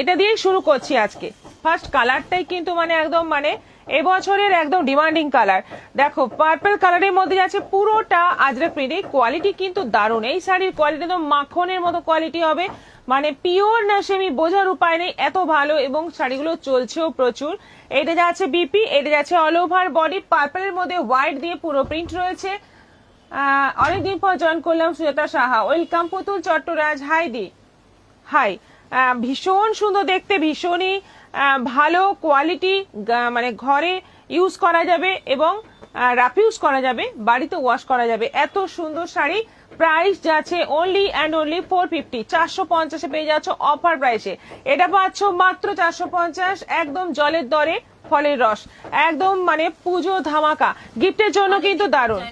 এটা দিয়ে শুরু করছি আজকে। ফার্স্ট কালারটাই কিন্তু মানে একদম মানে এবছরের একদম ডিমান্ডিং কালার। দেখো পার্পল কালারের মধ্যে যাচ্ছে পুরোটা আজরাক প্রিন্ট। কোয়ালিটি কিন্তু দারুণ, এই শাড়ির কোয়ালিটি একদম মাখনের মতো কোয়ালিটি হবে, মানে পিওর না সেমি বোঝার উপায় নেই, এত ভালো। এবং শাড়িগুলো চলছেও প্রচুর। এটা যাচ্ছে বিপি, এটা যাচ্ছে অল ওভার বডি, পার্পলের মধ্যে হোয়াইট দিয়ে পুরো প্রিন্ট রয়েছে। অনেকদিন পর জয়েন করলাম সুজাতা সাহা, ওয়েলকাম পুতুল চট্টরাজ, হাই দি হাই। ভীষণ সুন্দর দেখতে, ভীষণই ভালো কোয়ালিটি, মানে ঘরে ইউজ করা যাবে এবং রাফ ইউজ করা যাবে, বাড়িতে ওয়াশ করা যাবে, এত সুন্দর শাড়ি। প্রাইস যাচ্ছে অনলি অ্যান্ড অনলি 450, 450 পেয়ে যাচ্ছ অফার প্রাইসে। এটা পাচ্ছ মাত্র 450, একদম জলের দরে ফলের রস, একদম মানে পুজো ধামাকা গিফটের জন্য কিন্তু দারুণ।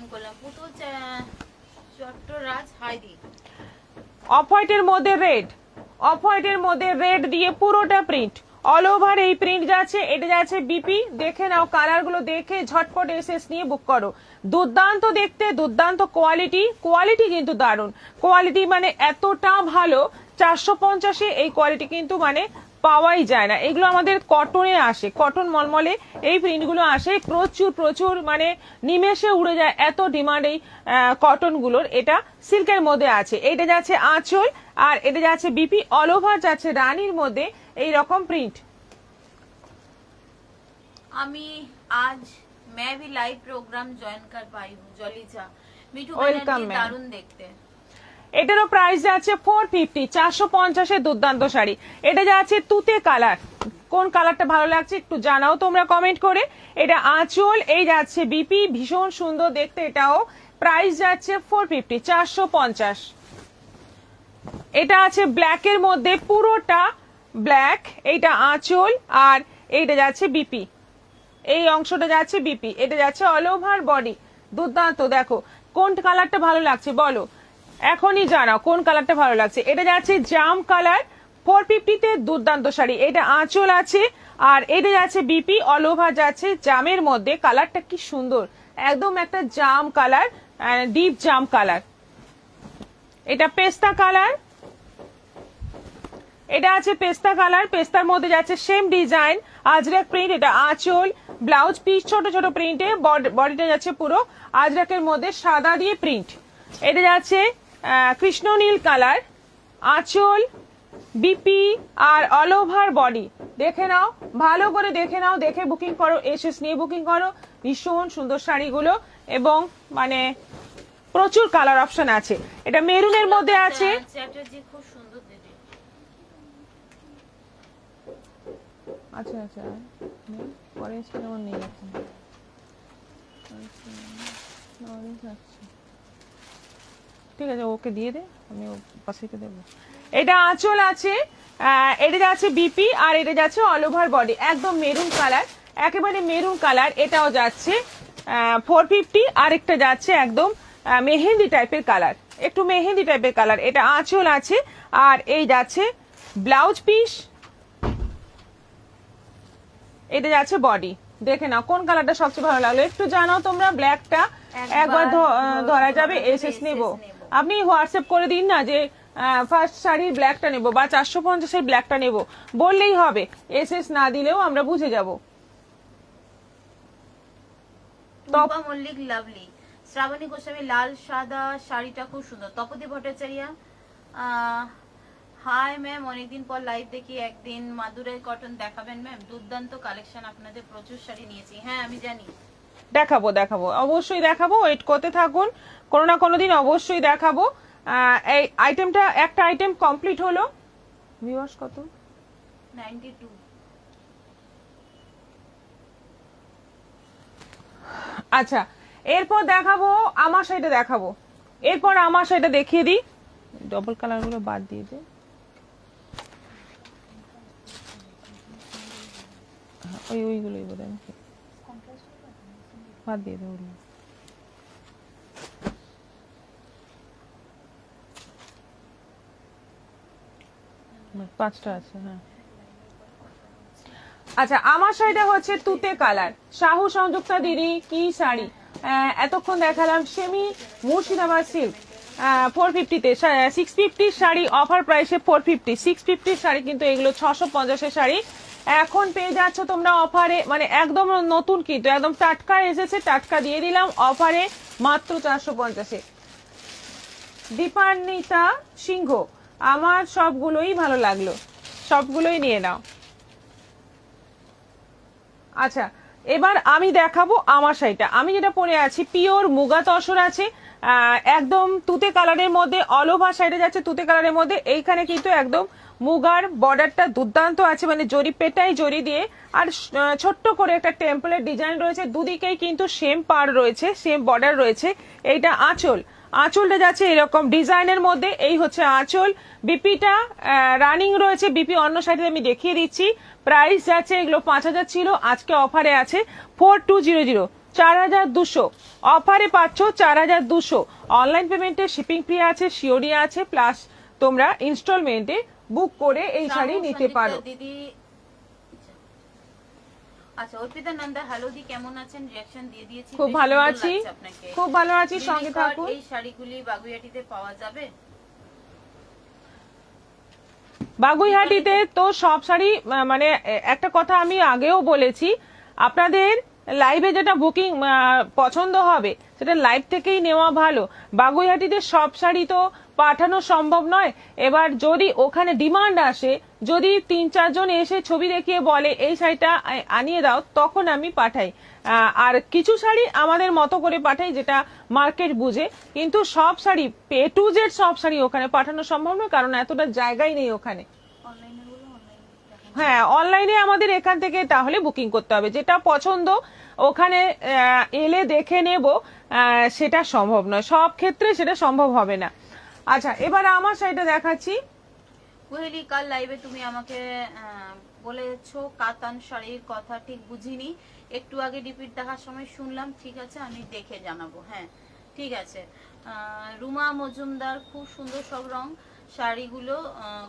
অফ হোয়াইটের মধ্যে রেড, অফ হোয়াইটের মধ্যে রেড দিয়ে পুরোটা প্রিন্ট, অল ওভার এই প্রিন্ট যাচ্ছে। এটা যাচ্ছে বিপি, দেখে নাও কালার গুলো, দেখে ঝটপট এসএস নিয়ে বুক করো। দুর্দান্ত দেখতে, দুর্দান্ত কোয়ালিটি, কোয়ালিটি কিন্তু দারুণ কোয়ালিটি, মানে এতটা ভালো। 450-এ এই কোয়ালিটি কিন্তু মানে পাওয়াই যায় না। এগুলো আমাদের কটনে আসে, কটন মলমলে এই প্রিন্টগুলো আসে প্রচুর প্রচুর, মানে নিমেষে উড়ে যায়, এত ডিমান্ড এই কটন গুলোর। এটা সিল্কের মধ্যে আছে। এটা যাচ্ছে আঁচল, আর এটা যাচ্ছে বিপি, অল ওভার যাচ্ছে রানীর মধ্যে এই রকম প্রিন্ট। আমি आज मैं भी लाइव प्रोग्राम ज्वाइन कर पाई हूँ। जलीजा मिठू वेलकम बनर्जी दारुण देखते। এটারও প্রাইস যাচ্ছে 450, 450-এর দুর্দান্ত শাড়ি। এটা যাচ্ছে তুতে কালার, কোন কালারটা ভালো লাগছে একটু জানাও তোমরা কমেন্ট করে। এটা আঁচল, এই যাচ্ছে বিপি, ভীষণ সুন্দর দেখতে, এটাও প্রাইস যাচ্ছে 450, 450। এটা আছে ব্ল্যাকের মধ্যে, পুরোটা ব্ল্যাক, এইটা আঁচল, আর এইটা যাচ্ছে বিপি, এই অংশটা যাচ্ছে বিপি, এটা যাচ্ছে অল ওভার বডি। দুর্দান্ত, দেখো কোন কালারটা ভালো লাগছে বলো, এখনই জানাও কোন কালারটা ভালো লাগছে। এটা যাচ্ছে জাম কালার, 450-তে দুর্দান্ত শাড়ি। এটা আঁচল আছে, আর এটা যাচ্ছে বিপি, অল ওভার যাচ্ছে জামের মধ্যে। কালারটা কি সুন্দর, একদম একটা জাম কালার, ডিপ জাম কালার। এটা পেস্তা কালার, এটা আছে পেস্তা কালার, পেস্তার মধ্যে যাচ্ছে সেম ডিজাইন আজরাক প্রিন্ট। এটা আঁচল, ব্লাউজ পিস ছোট ছোট প্রিন্টে, বডিটা যাচ্ছে পুরো আজরাকের মধ্যে সাদা দিয়ে প্রিন্ট। এটা যাচ্ছে কৃষ্ণ নীল কালার, আঁচল, বিপি, আর অল ওভার বডি। দেখে নাও, ভালো করে দেখে নাও, দেখে বুকিং করো, এসএস নিয়ে বুকিং করো। ভীষণ সুন্দর শাড়িগুলো এবং মানে প্রচুর কালার অপশন আছে। এটা মেরুনের মধ্যে আছে, খুব সুন্দর দিদি। আচ্ছা আচ্ছা পরে যেমন নেই এখন। ঠিক আছে, ওকে দিয়ে দে, আমি ও পাশেতে দেবো। এটা আঁচল আছে, এটা যাচ্ছে বিপি, আর এটা যাচ্ছে অল ওভার বডি, একদম মেরুন কালার, একেবারে মেরুন কালার। এটাও যাচ্ছে 450, আর একটা যাচ্ছে একদম মেহেন্দি টাইপের কালার, একটু মেহেন্দি টাইপের কালার। এটা আঁচল আছে, আর এই যাচ্ছে ব্লাউজ পিস, এটা যাচ্ছে বডি। দেখে নাও কোন কালারটা সবচেয়ে ভালো লাগলো একটু জানাও তোমরা। ব্ল্যাকটা একবার ধরা যাবে, এসএস নেব, আপনি হোয়াটসঅ্যাপ করে দিন না যে ফার্স্ট শাড়ির ব্ল্যাকটা নেব বা 450-এর ব্ল্যাকটা নেব, বললেই হবে। এসএস না দিলেও আমরা বুঝে যাব। টপা মল্লিক লাভলি, শ্রাবণী গোস্বামী লাল সাদা শাড়িটা খুব সুন্দর। তপতি ভট্টাচার্য, হাই ম্যাম, অনেকদিন পর লাইভ দেখি, একদিন মাদুরাই কটন দেখাবেন ম্যাম? দুর্দান্ত কালেকশন, আপনাদের প্রচুর শাড়ি নিয়েছি। হ্যাঁ আমি জানি, দেখাবো দেখাবো, অবশ্যই দেখাবো, ওয়েট করতে থাকুন, কোনো না কোনো দিন অবশ্যই দেখাবো। এই আইটেমটা, একটা আইটেম কমপ্লিট হলো। ভিউয়ার্স কত? 92। আচ্ছা, এরপর দেখাবো আমার শাড়িটা, দেখাবো এরপর আমার শাড়িটা দেখিয়ে দিই। ডবল কালার গুলো বাদ দিয়ে দে, ওইগুলোই বোধ হয় বাদ দিয়ে দে, ওগুলো পাঁচটা আছে। হ্যাঁ আচ্ছা, আমার শাড়িটা হচ্ছে তুতে কালার, শাহু সংযুক্তা দিদি কি শাড়ি, এতক্ষণ দেখালাম সেমি মুর্শিদাবাদ সিল্ক, 450-তে 650 শাড়ি অফার প্রাইসে 450, 650 শাড়ি কিন্তু এগুলো 650-এর শাড়ি এখন পেয়ে যাচ্ছ তোমরা অফারে, মানে একদম নতুন কিন্তু একদম টাটকা এসেছে, টাটকা দিয়ে দিলাম অফারে মাত্র 450-এ। দীপান্বিতা সিংহ, আমার সবগুলোই ভালো লাগলো, সবগুলোই নিয়ে নাও। আচ্ছা, এবার আমি দেখাবো আমার শাড়িটা। আমি যেটা পরে আছি পিওর মুগা তসর আছে, একদম তুতে কালারের মধ্যে, অল ওভার শাড়িটা যাচ্ছে তুতে কালারের মধ্যে। এইখানে কিন্তু একদম মুগার বর্ডারটা দুর্দান্ত আছে, মানে জরি পেটাই জরি দিয়ে, আর ছোট্ট করে একটা টেম্পলের ডিজাইন রয়েছে, দুদিকেই কিন্তু সেম পার রয়েছে, সেম বর্ডার রয়েছে। এইটা আঁচল, আঁচলটা যাচ্ছে এরকম ডিজাইনের মধ্যে, এই হচ্ছে আঁচল। বিপিটা রানিং রয়েছে, বিপি অন্য শাড়িতে আমি দেখিয়ে দিচ্ছি। প্রাইস যাচ্ছে এগুলো 5000 ছিল, আজকে অফারে আছে 4200, 4200 অফারে পাচ্ছ 4200। অনলাইন পেমেন্টে শিপিং ফ্রি আছে, সিওডি আছে, প্লাস তোমরা ইনস্টলমেন্টে বুক করে এই শাড়ি নিতে পারো। দিদি আচ্ছা, অর্পিতা নন্দা হ্যালো দি, কেমন আছেন? রিঅ্যাকশন দিয়ে দিয়েছি, খুব বেশ ভালো সুন্দর আছি, লাগছে আপনাকে। খুব ভালো আছি, সঙ্গে লিলিকর, থাকুন। এই শাড়িগুলি বাগুইয়াটিতে পাওয়া যাবে? বাগুইহাটিতে তো সব শাড়ি, মানে একটা কথা আমি আগেও বলেছি, আপনাদের লাইভে যেটা বুকিং পছন্দ হবে সেটা লাইভ থেকেই নেওয়া ভালো। বাগুইহাটিতে সব শাড়ি তো পাঠানো সম্ভব নয়, এবার যদি ওখানে ডিমান্ড আসে, যদি 3-4 জন এসে ছবি দেখিয়ে বলে এই শাড়িটা আনিয়ে দাও, তখন আমি পাঠাই। আর কিছু শাড়ি আমাদের মতো করে পাঠাই, যেটা মার্কেট বুঝে, কিন্তু সব শাড়ি A to Z সব শাড়ি ওখানে পাঠানো সম্ভব নয়, কারণ এতটা জায়গাই নেই ওখানে। হ্যাঁ, অনলাইনে আমাদের এখান থেকে তাহলে বুকিং করতে হবে, যেটা পছন্দ ওখানে এলে দেখে নেব, সেটা সম্ভব নয়, সব ক্ষেত্রে সেটা সম্ভব হবে না। আচ্ছা, এবার আমার শাড়িটা দেখাচ্ছি। কোহেলি, কাল লাইভে তুমি আমাকে বলেছো কাতান শাড়ির কথা, ঠিক বুঝিনি, একটু আগে রিপিট দেখার সময় শুনলাম। ঠিক আছে, আমি দেখে জানাবো। হ্যাঁ ঠিক আছে। রুমা মজুমদার, খুব সুন্দর সব রং শাড়িগুলো,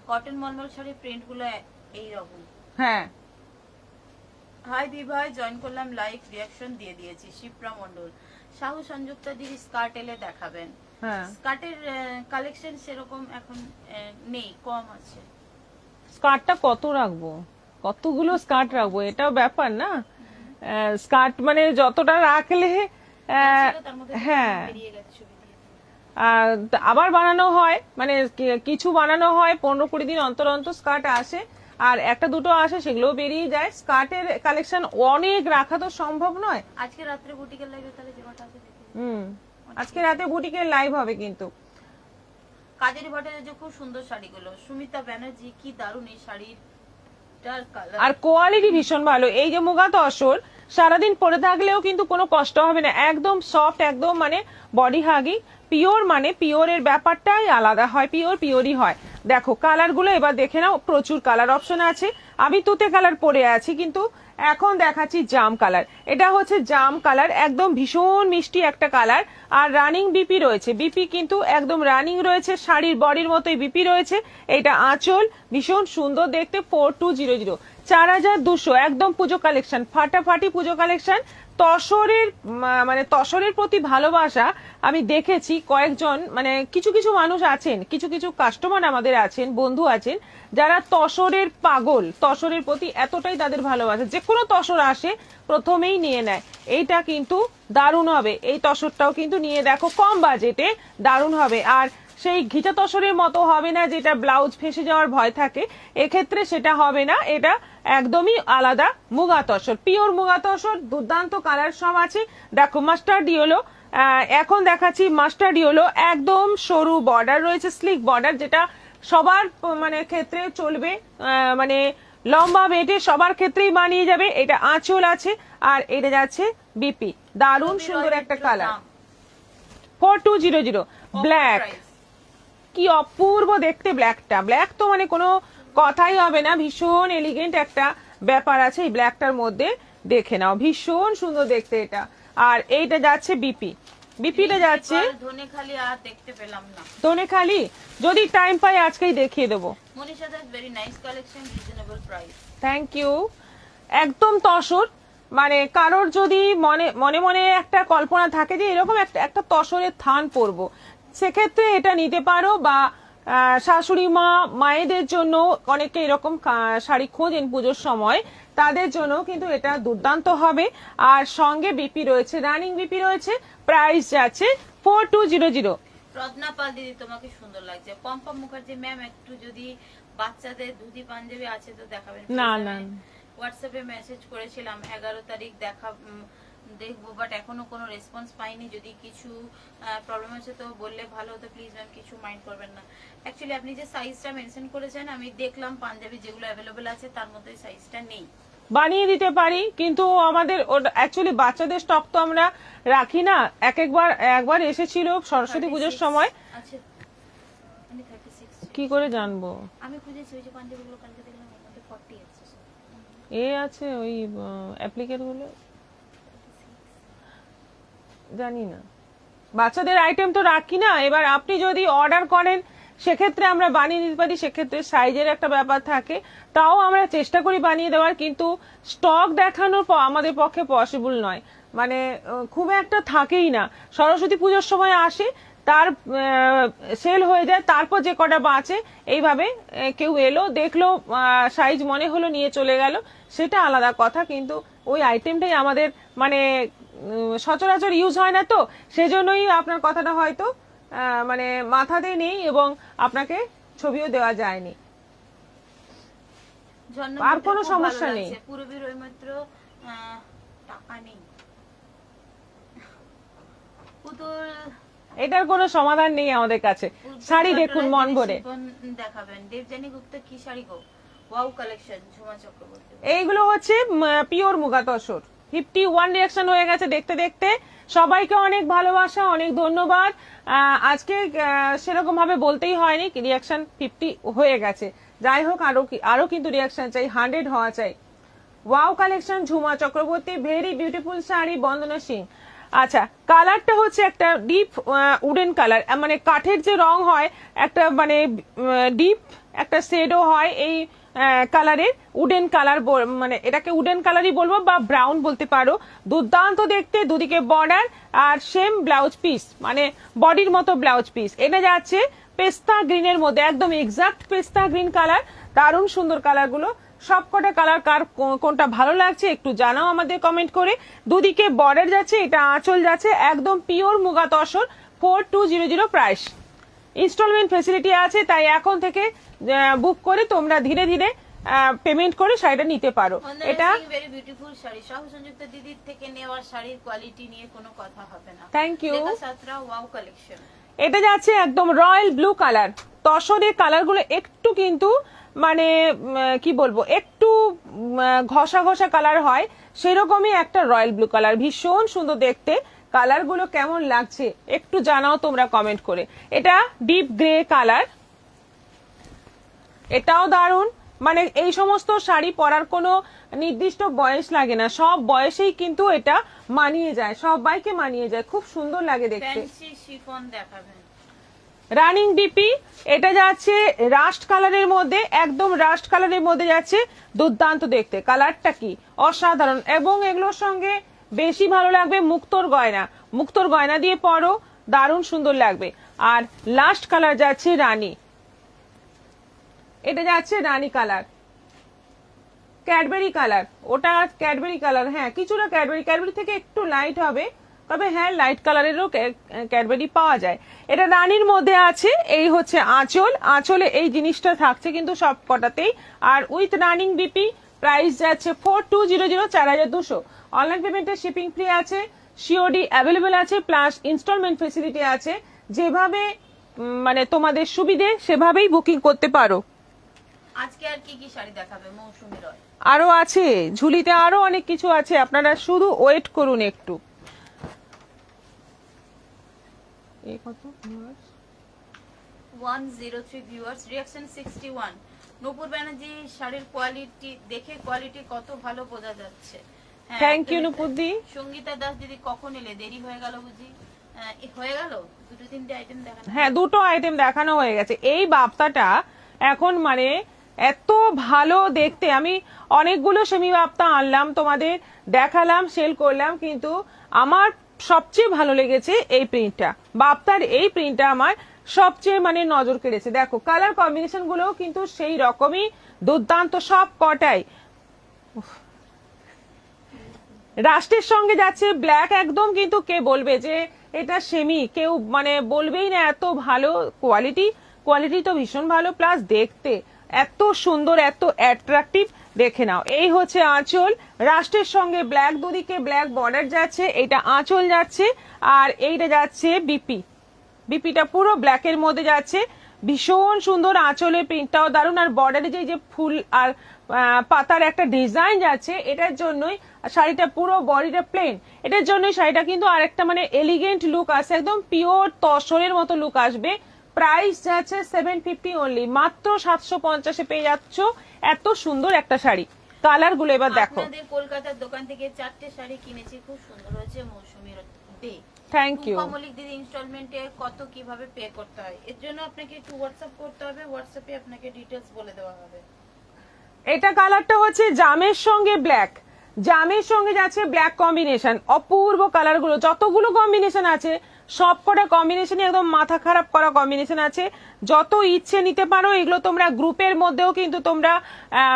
কটন মলমল শাড়ির প্রিন্টগুলো এইরকম। হ্যাঁ, হাই বিভাই, জয়েন করলাম লাইভ, রিঅ্যাকশন দিয়ে দিয়েছি। শিপ্রা মন্ডল, সাহু সংযুক্তা দিদি স্কার্ট এলে দেখাবেন। হ্যাঁ, স্কার্টের কালেকশন সেরকম এখন নেই, কম আছে। স্কার্টটা কত রাখবো, কতগুলো স্কার্ট রাখবো, এটাও ব্যাপার না। স্কার্ট মানে যতটা রাখলে হ্যাঁ, আবার বানানো হয়, মানে কিছু বানানো হয় 15-20 দিন অন্তর অন্তর স্কার্ট আসে, আর একটা দুটো আসে সেগুলো বেরিয়ে যায়। স্কার্টের কালেকশন অনেক রাখা তো সম্ভব নয়। আজকে রাত্রে বুটিকের লাইভে তাহলে যে কটা আছে দেখে। আজকে রাতে বুটিকের লাইভ হবে কিন্তু। কাজের ভট্টাচার্য, খুব সুন্দর শাড়িগুলো। সুমিতা ব্যানার্জি, কি দারুণ এই শাড়িটার কালার আর কোয়ালিটি ভীষণ ভালো। এই যে মুগা তসর সারাদিন পরে থাকলেও কিন্তু কোনো কষ্ট হবে না, একদম সফট, একদম মানে বডি হাগি, পিওর, মানে পিওরের ব্যাপারটাই আলাদা হয়, পিওরই হয়। দেখো কালারগুলো এবার দেখে নাও, প্রচুর কালার অপশন আছে। আমি তুতে কালার পরে আছি, কিন্তু এখন দেখাচ্ছি জাম কালার। এটা হচ্ছে জাম কালার, একদম ভীষণ মিষ্টি একটা কালার, আর রানিং বিপি রয়েছে, বিপি কিন্তু একদম রানিং রয়েছে, শাড়ির বডির মতোই বিপি রয়েছে। এটা আঁচল, ভীষণ সুন্দর দেখতে, 4200, 4200, একদম পুজো কালেকশন, ফাটাফাটি পুজো কালেকশন। তসরের মানে তসরের প্রতি ভালোবাসা আমি দেখেছি কয়েকজন, মানে কিছু কিছু মানুষ আছেন, কিছু কিছু কাস্টমার আমাদের আছেন, বন্ধু আছেন, যারা তসরের পাগল, তসরের প্রতি এতটাই তাদের ভালোবাসা, যে কোনো তসর আসে প্রথমেই নিয়ে নেয়। এইটা কিন্তু দারুণ হবে, এই তসরটাও কিন্তু নিয়ে দেখো, কম বাজেটে দারুণ হবে। আর সেই ঘিচা তসরের মতো হবে না, যেটা ব্লাউজ ফেসে যাওয়ার ভয় থাকে, এক্ষেত্রে সেটা হবে না, এটা একদমই আলাদা মুগা তসর, পিওর মুগা তসর, দুর্দান্ত কালার সব আছে। দেখো মাস্টার্ড ইয়েলো, এখন দেখাচ্ছি মাস্টার্ড ইয়েলো, একদম সরু বর্ডার রয়েছে, স্লিক বর্ডার, যেটা সবার মানে ক্ষেত্রে চলবে, মানে লম্বা বেটে সবার ক্ষেত্রেই মানিয়ে যাবে। এটা আঁচল আছে, আর এটা যাচ্ছে বিপি, দারুণ সুন্দর একটা কালার, 4200, ব্ল্যাক, কি অপূর্ব দেখতে ব্ল্যাকটা, ব্ল্যাক তো মানে কোনো কথাই হবে না, ভীষণ এলিগেন্ট একটা ব্যাপার আছে এই ব্ল্যাকটার মধ্যে, দেখে নাও ভীষণ সুন্দর দেখতে এটা। আর এইটা যাচ্ছে বিপি, বিপিটা যাচ্ছে ধনেখালি, আর দেখতে পেলাম না ধনেখালি, যদি টাইম পাই আজকেই দেখিয়ে দেবো। Manisha Das, very nice collection, reasonable price. Thank you. একদম তসর, মানে কারোর যদি মনে মনে একটা কল্পনা থাকে যে এরকম একটা তসরের থান পরবো, সেক্ষেত্রে এটা নিতে পারো, বা শাশুড়ি মা মায়েদের জন্য অনেকে এরকম শাড়ি খোঁজেন পুজোর সময়, তাদের জন্য কিন্তু এটা দুর্দান্ত হবে। আর সঙ্গে বিপি রয়েছে, রানিং বিপি রয়েছে, প্রাইস যাচ্ছে 4200। রত্না পাল দিদি তোমাকে সুন্দর লাগছে। পম্পম মুখার্জি ম্যাম একটু যদি বাচ্চাদের ধুতি পাঞ্জাবি আছে তো দেখাবেন। না না, হোয়াটসঅ্যাপে মেসেজ করেছিলাম 11 তারিখ দেখবো, বাট এখনো কোনো রেসপন্স পাইনি। যদি কিছু প্রবলেম আছে তো বললে ভালো হতো প্লিজ ম্যাম, কিছু মাইন্ড করবেন না। অ্যাকচুয়ালি আপনি যে সাইজটা মেনশন করেছেন আমি দেখলাম পাঞ্জাবি যেগুলো অ্যাভেলেবেল আছে তার মধ্যে সাইজটা নেই। বানিয়ে দিতে পারি, কিন্তু আমাদের অ্যাকচুয়ালি বাচ্চাদের স্টক তো আমরা রাখি না। একবার এসেছিল সরস্বতী পুজোর সময়। আচ্ছা, আমি 36 কি করে জানবো? আমি খুঁজেছি ওই যে পাঞ্জাবিগুলো কালকে দেখলাম ওর মধ্যে 40 আছে। এ আছে ওই অ্যাপ্লিকেট গুলো, জানি না। বাচ্চাদের আইটেম তো রাখি না। এবার আপনি যদি অর্ডার করেন সেক্ষেত্রে আমরা বানিয়ে দিতে পারি, সেক্ষেত্রে সাইজের একটা ব্যাপার থাকে, তাও আমরা চেষ্টা করি বানিয়ে দেওয়ার, কিন্তু স্টক দেখানোর আমাদের পক্ষে পসিবল নয়। মানে খুব একটা থাকেই না, সরস্বতী পুজোর সময় আসে, তার সেল হয়ে যায়, তারপর যে কটা বাঁচে এইভাবে কেউ এলো দেখলো সাইজ মনে হলো নিয়ে চলে গেল, সেটা আলাদা কথা। কিন্তু ওই আইটেমটাই আমাদের মানে সচরাচর ইউজ হয় না, তো সেজন্যই আপনার কথাটা হয়তো মানে মাথাতে নেই এবং আপনাকে ছবিও দেওয়া যায়নি। আর কোনো সমস্যা নেই। পুরবীর ওই মাত্র টাকা নেই। পুতুল এটার কোনো সমাধান নেই আমাদের কাছে। শাড়ি দেখুন মন ভরে দেখাবেন। দেবজানী গুপ্তা কি শাড়ি গো? Wow collection, Jhuma Chakraborty. এইগুলো হচ্ছে পিওর মুগা তসর। 51 রিঅ্যাকশন হয়ে গেছে দেখতে দেখতে। সবাইকে অনেক ভালোবাসা, অনেক ধন্যবাদ। আজকে সেরকম ভাবে বলতেই হয়নি, রিঅ্যাকশন 50 হয়ে গেছে। যাই হোক, আরো কিন্তু রিঅ্যাকশন চাই, 100 হওয়া চাই। Wow collection, Jhuma Chakraborty, very beautiful sari, Bandana Singh. আচ্ছা, কালারটা হচ্ছে একটা ডিপ উডেন কালার, মানে কাঠের যে রং হয় একটা, মানে ডিপ একটা শেডও হয় এই কালারের। উডেন কালার, মানে এটাকে উডেন কালারই বলবো বা ব্রাউন বলতে পারো। দুর্দান্ত দেখতে, দুদিকে বর্ডার আর সেম ব্লাউজ পিস, মানে বডির মতো ব্লাউজ পিস। এটা যাচ্ছে পেস্তা গ্রিনের মধ্যে, একদম এক্সাক্ট পেস্তা গ্রিন কালার। দারুণ সুন্দর কালারগুলো, সবকটা কালার কার কোনটা ভালো লাগছে একটু জানাও আমাদের কমেন্ট করে। দুদিকে বর্ডার যাচ্ছে, এটা আঁচল যাচ্ছে, একদম pure muga tussar, 4200 price. Installment facility আছে, তাই এখন থেকে বুক করে তোমরা ধীরে ধীরে পেমেন্ট করে শাড়িটা নিতে পারো। এটা ভেরি বিউটিফুল শাড়ি, সহ সংযুক্ত দিদির থেকে নেওয়ার শাড়ির কোয়ালিটি নিয়ে কোনো কথা হবে না। Thank you. Wow collection. এটা যাচ্ছে একদম রয়্যাল ব্লু কালার। তসরের কালারগুলো একটু কিন্তু মানে কি বলবো, একটু ঘষা ঘষা কালার হয়, সেরকমই একটা রয়্যাল ব্লু কালার। ভীষণ সুন্দর দেখতে। কালারগুলো কেমন লাগছে একটু জানাও তোমরা কমেন্ট করে। এটা ডিপ গ্রে কালার, এটাও দারুণ। মানে এই সমস্ত শাড়ি পরার কোনো নির্দিষ্ট বয়স লাগে না, সব বয়সেই কিন্তু এটা মানিয়ে যায়, সবাইকে মানিয়ে যায়, খুব সুন্দর লাগে দেখতে। ফ্যান্সি শিফন দেখাবেন। রানিং ডিপি, এটা যাচ্ছে রাস্ট কালারের মধ্যে, একদম রাস্ট কালারের মধ্যে যাচ্ছে, দুর্দান্ত দেখতে। কালারটা কি অসাধারণ, এবং এগুলোর সঙ্গে বেশি ভালো লাগবে মুক্তোর গয়না। মুক্তোর গয়না দিয়ে পরো, দারুণ সুন্দর লাগবে। আর লাস্ট কালার যাচ্ছে রানী, এটা যাচ্ছে রানী কালার, ক্যাডবেরি কালার। ওটা ক্যাডবেরি কালার, হ্যাঁ কিছুটা ক্যাডবেরি থেকে একটু লাইট হবে, তবে হ্যাঁ লাইট কালারেরও ক্যাডবেরি পাওয়া যায়। এটা রানীর মধ্যে আছে। এই হচ্ছে আঁচল, আঁচলে এই জিনিসটা থাকছে কিন্তু সব কটাতেই। আর উইথ রানিং বিপি, প্রাইস যাচ্ছে 4200, 4200। অনলাইন পেমেন্টের শিপিং ফ্রি আছে, সিওডি অ্যাভেলেবেল আছে, প্লাস ইনস্টলমেন্ট ফেসিলিটি আছে। যেভাবে মানে তোমাদের সুবিধে সেভাবেই বুকিং করতে পারো। আজকে আর কি কি শাড়ি দেখাবে মৌসুমী রয়? আরো আছে ঝুলিতে, আরো অনেক কিছু আছে, আপনারা শুধু ওয়েট করুন একটু। কত 103 ভিউয়ার্স, রিঅ্যাকশন 61। নূপুর ব্যানার্জি শাড়ির কোয়ালিটি দেখে কোয়ালিটি কত ভালো বোঝা যাচ্ছে। থ্যাংক ইউ নূপুরদি। সঙ্গীতা দাস দিদি কখন এলে? দেরি হয়ে গেল বুঝি? হয়ে গেল, দুটো তিনটে আইটেম দেখানো। হ্যাঁ দুটো আইটেম দেখানো হয়ে গেছে। এই বাপ্তাটা এখন মানে এত ভালো দেখতে, আমি অনেকগুলো সেমি বাপ্তা আনলাম, তোমাদের দেখালাম, সেল করলাম, কিন্তু আমার সবচেয়ে ভালো লেগেছে এই প্রিন্টটা, বাপ্তার এই প্রিন্টটা আমার সবচেয়ে মানে নজর কেড়েছে। দেখো কালার কম্বিনেশন গুলোও কিন্তু সেই রকমই দুর্দান্ত সব কটাই। রাষ্ট্রের সঙ্গে যাচ্ছে ব্ল্যাক, একদম কিন্তু কে বলবে যে এটা সেমি, কেউ মানে বলবেই না, এত ভালো কোয়ালিটি। কোয়ালিটি তো ভীষণ ভালো, প্লাস দেখতে এত সুন্দর, এত অ্যাট্রাকটিভ। দেখে নাও, এই হচ্ছে আঁচল, রাষ্ট্রের সঙ্গে ব্ল্যাক, দুদিকে ব্ল্যাক বর্ডার যাচ্ছে, এটা আঁচল যাচ্ছে, আর এইটা যাচ্ছে বিপি। বিপিটা পুরো ব্ল্যাকের মধ্যে যাচ্ছে, ভীষণ সুন্দর। আঁচলের প্রিন্টটাও দারুণ, আর বর্ডারে যে ফুল আর পাতার একটা ডিজাইন যাচ্ছে, এটার জন্যই শাড়িটা পুরো বডিটা প্লেন, এটার জন্যই শাড়িটা কিন্তু আরেকটা মানে এলিগেন্ট লুক আসে, একদম পিওর তসরের মতো লুক আসবে। প্রাইস যাচ্ছে 750 অনলি, মাত্র 750-এ পেয়ে যাচ্ছ এত সুন্দর একটা শাড়ি। কালার গুলো এবার দেখো। আপনাদের কলকাতার দোকান থেকে 4টে শাড়ি কিনেছি, খুব সুন্দর হয়েছে। মৌসুমীর দে, থ্যাংক ইউ। মল্লিক দিদি ইনস্টলমেন্টে কত কিভাবে পে করতে হয়, এর জন্য আপনাকে একটু হোয়াটসঅ্যাপ করতে হবে, হোয়াটসঅ্যাপে আপনাকে ডিটেলস বলে দেওয়া হবে। এটা কালারটা হচ্ছে জামের সঙ্গে ব্ল্যাক, জামের সঙ্গে যাচ্ছে ব্ল্যাক কম্বিনেশন, অপূর্ব কালার গুলো, যতগুলো কম্বিনেশন আছে সবকটা কম্বিনেশন একদম মাথা খারাপ করা কম্বিনেশন আছে। যত ইচ্ছে নিতে পারো, এগুলো তোমরা গ্রুপের মধ্যেও কিন্তু তোমরা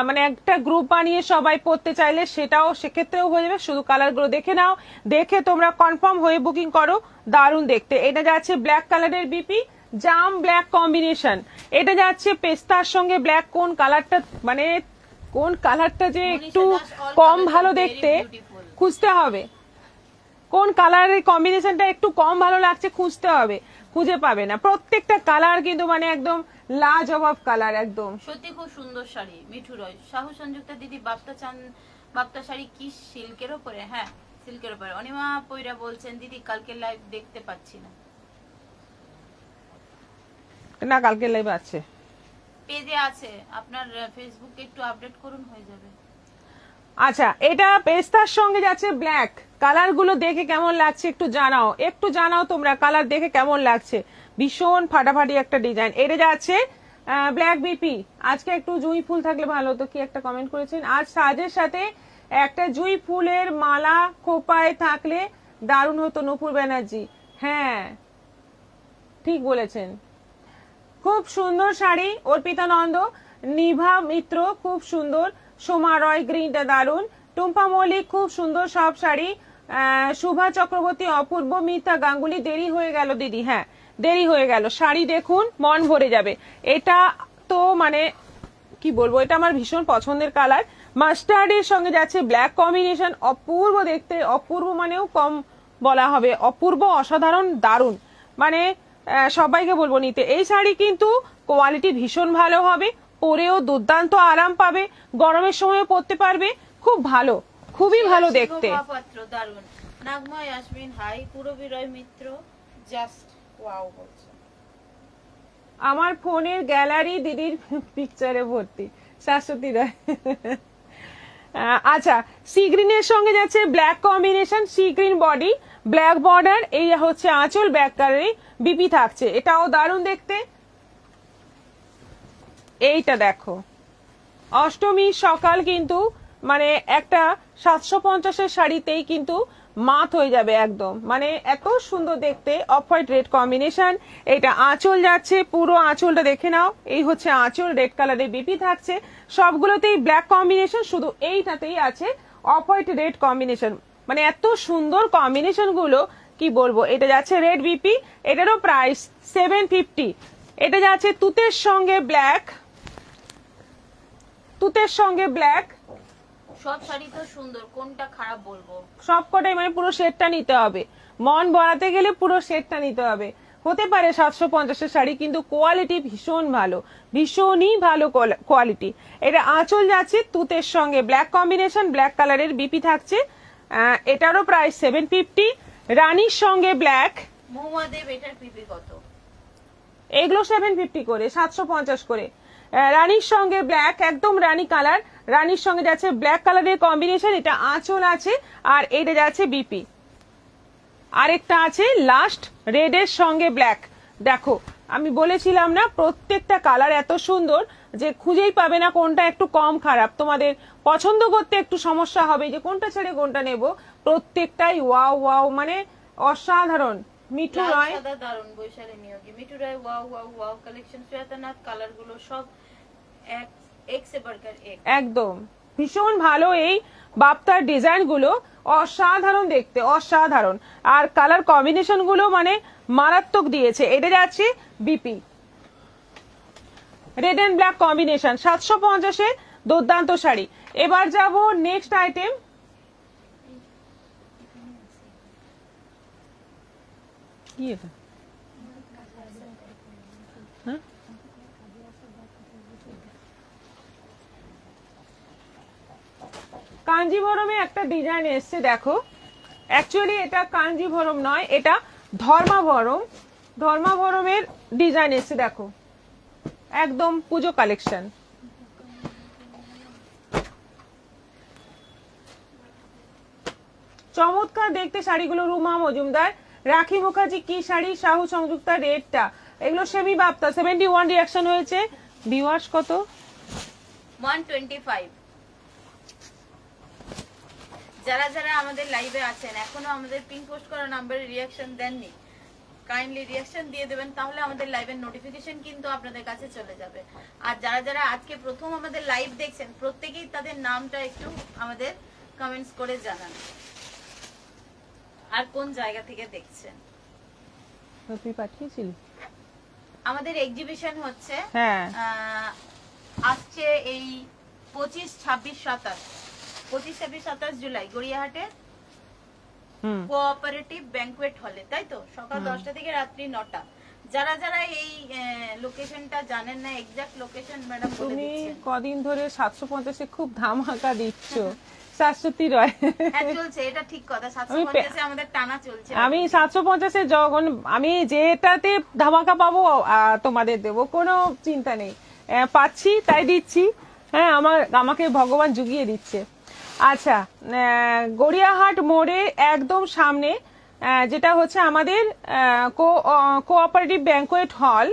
মানে একটা গ্রুপ বানিয়ে সবাই পড়তে চাইলে সেটাও সেক্ষেত্রেও হয়ে যাবে। শুধু কালার গুলো দেখে নাও, দেখে তোমরা কনফার্ম হয়ে বুকিং করো। দারুণ দেখতে। এটা যাচ্ছে ব্ল্যাক কালারের বিপি, জাম ব্ল্যাক কম্বিনেশন। এটা যাচ্ছে পেস্তার সঙ্গে ব্ল্যাক, কোন কালারটা মানে কোন কালারটা যে একটু কম ভালো দেখতে খুঁজতে হবে, কোন কালারের কম্বিনেশনটা একটু কম ভালো লাগছে খুঁজতে হবে, খুঁজে পাবে না। প্রত্যেকটা কালার কিন্তু মানে একদম লাজবাব কালার, একদম সত্যি খুব সুন্দর শাড়ি। মিঠু রয়, সাহু সংযুক্তা দিদি, বাপ্তা শাড়ি কি সিল্কের উপরে? হ্যাঁ সিল্কের উপরে। অনিমা পৈরা বলছেন দিদি কালকে লাইভ দেখতে পাচ্ছি না। না, কালকে লাইভ আছে, পেজে আছে, আপনার ফেসবুকে একটু আপডেট করুন, হয়ে যাবে। আচ্ছা, এটা পেস্তার সঙ্গে যাচ্ছে ব্ল্যাক। কালার গুলো দেখে কেমন লাগছে একটু জানাও, একটু জানাও তোমরা কালার দেখে কেমন লাগছে। ভীষণ ফাটাফাটি একটা ডিজাইন। এটা যাচ্ছে ব্ল্যাক বিপি। আজকে একটু জুঁই ফুল থাকলে ভালো হতো, কি একটা কমেন্ট করেছেন, আজ সাজের সাথে একটা জুঁই ফুলের মালা খোপায় থাকলে দারুণ হতো। নূপুর ব্যানার্জি, হ্যাঁ ঠিক বলেছেন। খুব সুন্দর শাড়ি। অর্পিতা নন্দ, নিভা মিত্র খুব সুন্দর, সোমা রয় গ্রিনটা দারুন, টুম্পা মল্লিক খুব সুন্দর সব শাড়ি, শুভা চক্রবর্তী, অপূর্ব, মিতা গাঙ্গুলি। দেরি হয়ে গেল দিদি, হ্যাঁ দেরি হয়ে গেল। শাড়ি দেখুন মন ভরে যাবে। এটা তো মানে কি বলবো, এটা আমার ভীষণ পছন্দের কালার। মাস্টার্ডের সঙ্গে যাচ্ছে ব্ল্যাক কম্বিনেশন, অপূর্ব দেখতে, অপূর্ব মানেও কম বলা হবে, অপূর্ব, অসাধারণ, দারুণ। মানে সবাইকে বলবো নিতে। এই শাড়ি কিন্তু কোয়ালিটি ভীষণ ভালো হবে, পরেও দুর্দান্ত আরাম পাবে, গরমের সময়ও পরতে পারবে, খুব ভালো, খুবই ভালো দেখতে। পাত্র দারুন। নাগময় আসমিন হাই, পুরবী রয় মিত্র জাস্ট ওয়াও বলছে। আমার ফোনের গ্যালারি দিদির পিকচারে ভর্তি। শাশ্বতী রায়। আচ্ছা, সি গ্রিনের সঙ্গে যাচ্ছে black combination, sea green body, black border, এই হচ্ছে আঁচল, ব্ল্যাক কালারে বিপি থাকছে, এটাও দারুণ দেখতে। এইটা দেখো, অষ্টমীর সকাল কিন্তু মানে একটা 750-এর শাড়িতেই কিন্তু মাত হয়ে যাবে একদম, মানে এত সুন্দর দেখতে। অফ হোয়াইট রেড কম্বিনেশন, এটা আঁচল যাচ্ছে, পুরো আঁচলটা দেখে নাও, এই হচ্ছে আঁচল, রেড কালারের বিপি থাকছে। সবগুলোতেই ব্ল্যাক কম্বিনেশন, শুধু এইটাতেই আছে অফ হোয়াইট রেড কম্বিনেশন, মানে এত সুন্দর কম্বিনেশন গুলো কি বলবো। এটা যাচ্ছে রেড বিপি, এটারও প্রাইস 750। এটা যাচ্ছে তুতের সঙ্গে ব্ল্যাক, তুতের সঙ্গে ব্ল্যাক। সব শাড়ি তো সুন্দর, কোনটা খারাপ বলবো? সবকটাই মানে পুরো সেটটা নিতে হবে, মন বড়াতে গেলে পুরো সেটটা নিতে হবে। হতে পারে 750-এর শাড়ি, কিন্তু কোয়ালিটি ভীষণ ভালো, ভীষণই ভালো কোয়ালিটি। এটা আঁচল যাচ্ছে তুতের সঙ্গে ব্ল্যাক কম্বিনেশন, ব্ল্যাক কালারের বিপি থাকছে, এটারও প্রাইস 750। রানীর সঙ্গে ব্ল্যাক, মহুয়াদেব, এটার পিপি কত? এগুলো 750 করে, 750 করে। রানীর সঙ্গে ব্ল্যাক, একদম রানী কালার, রানীর সঙ্গে যাচ্ছে ব্ল্যাক কালারের কম্বিনেশন, এটা আঁচল আছে, আর এটা যাচ্ছে বিপি। আরেকটা আছে লাস্ট রেডের সঙ্গে ব্ল্যাক। দেখো আমি বলেছিলাম না, প্রত্যেকটা কালার এত সুন্দর যে খুঁজেই পাবে না কোনটা একটু কম খারাপ, তোমাদের পছন্দ করতে একটু সমস্যা হবে যে কোনটা ছেড়ে কোনটা নেব। প্রত্যেকটাই ওয়াও ওয়াও, মানে অসাধারণ। মিঠু লাল রয়, সাদা দারুন, Baishali Niyogi, Mithu Roy, wow wow wow collection, Shwetanath, colour গুলো সব এক সে বাড়কর এক। একদম ভীষণ ভালো। এই বাপ্তার ডিজাইন গুলো অসাধারণ দেখতে, অসাধারণ। আর কালার কম্বিনেশন গুলো মানে মারাত্মক দিয়েছে। এটা যাচ্ছে BP red and black combination, 750-এ দুর্দান্ত শাড়ি। এবার যাব নেক্সট আইটেম। কি এটা? হ্যাঁ? কাঞ্জিভরমে একটা ডিজাইন এসছে দেখো। অ্যাকচুয়ালি এটা কাঞ্জিভরম নয়, এটা ধর্মাভরম। ধর্মাভরমের ডিজাইন এসছে দেখো, একদম পুজো কালেকশন। চমৎকার দেখতে শাড়িগুলো। রুমা মজুমদার, রাখি মুখার্জি কি শাড়ি, সাহু সংযুক্তা, রেডটা, এগুলো সেমি বাপ্তা। 71 রিয়াকশন হয়েছে। ভিউয়ার্স কত? 125। যারা যারা আমাদের লাইভে আছেন এখনো আমাদের পিন পোস্ট করা নাম্বারে রিয়াকশন দেননি, কাইন্ডলি রিয়াকশন দিয়ে দেবেন, তাহলে আমাদের লাইভের নোটিফিকেশন কিন্তু আপনাদের কাছে চলে যাবে। আর যারা যারা আজকে প্রথম আমাদের লাইভ দেখছেন প্রত্যেকেই তাদের নামটা একটু আমাদের কমেন্টস করে জানান, আর কোন জায়গা থেকে দেখছেন। তুই পাঠিয়েছিলি? আমাদের এক্সিবিশন হচ্ছে হ্যাঁ, আসছে এই 25, 26, 27, 25, 26, 27 জুলাই গড়িয়াহাটে কোঅপারেটিভ ব্যাংকুয়েট হলে, তাই তো? সকাল 10টা থেকে রাত্রি 9টা। যারা যারা এই লোকেশনটা জানেন না, এক্সাক্ট লোকেশন ম্যাডাম বলে তুমি দিচ্ছেন। কদিন ধরে 750-এ খুব ধামাকা দিচ্ছ। 730 রয়। হ্যাঁ চলছে, এটা ঠিক কথা। 750 আমাদের টানা চলছে। আমি 750-এ যখন আমি যেটাতে ধামাকা পাবো তোমাদের দেবো, কোনো চিন্তা নেই। পাচ্ছি তাই দিচ্ছি। হ্যাঁ, আমাকে ভগবান জুগিয়ে দিচ্ছে। আচ্ছা, গড়িয়াহাট মোড়ে একদম সামনে যেটা হচ্ছে আমাদের কোঅপারেটিভ ব্যাংকুয়েট হল